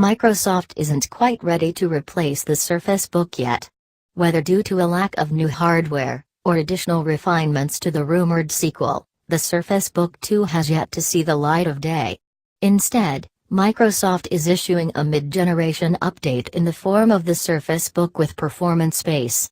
Microsoft isn't quite ready to replace the Surface Book yet. Whether due to a lack of new hardware, or additional refinements to the rumored sequel, the Surface Book 2 has yet to see the light of day. Instead, Microsoft is issuing a mid-generation update in the form of the Surface Book with Performance Space.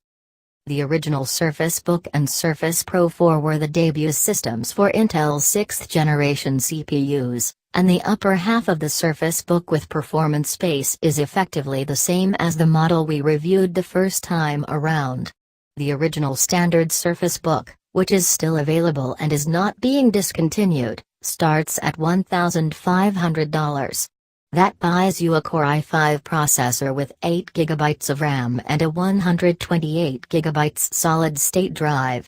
The original Surface Book and Surface Pro 4 were the debut systems for Intel's 6th generation CPUs, and the upper half of the Surface Book with Performance Space is effectively the same as the model we reviewed the first time around. The original standard Surface Book, which is still available and is not being discontinued, starts at $1,500. That buys you a Core i5 processor with 8 GB of RAM and a 128 GB solid-state drive.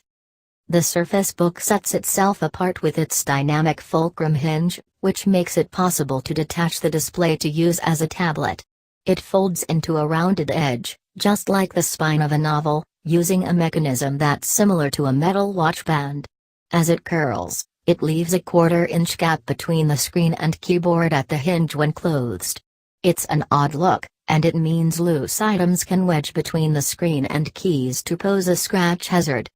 The Surface Book sets itself apart with its dynamic fulcrum hinge, which makes it possible to detach the display to use as a tablet. It folds into a rounded edge, just like the spine of a novel, using a mechanism that's similar to a metal watch band. As it curls, it leaves a 1/4-inch gap between the screen and keyboard at the hinge when closed. It's an odd look, and it means loose items can wedge between the screen and keys to pose a scratch hazard.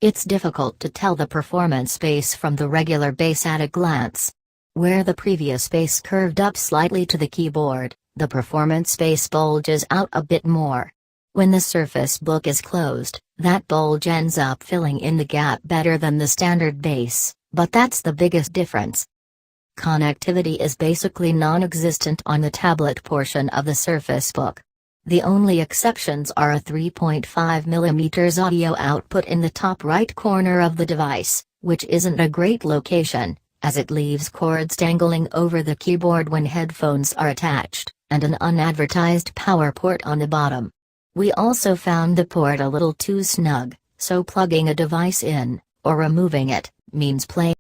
It's difficult to tell the performance base from the regular base at a glance. Where the previous base curved up slightly to the keyboard, the performance base bulges out a bit more. When the Surface Book is closed, that bulge ends up filling in the gap better than the standard base, but that's the biggest difference. Connectivity is basically non-existent on the tablet portion of the Surface Book. The only exceptions are a 3.5mm audio output in the top right corner of the device, which isn't a great location, as it leaves cords dangling over the keyboard when headphones are attached, and an unadvertised power port on the bottom. We also found the port a little too snug, so plugging a device in, or removing it, means playing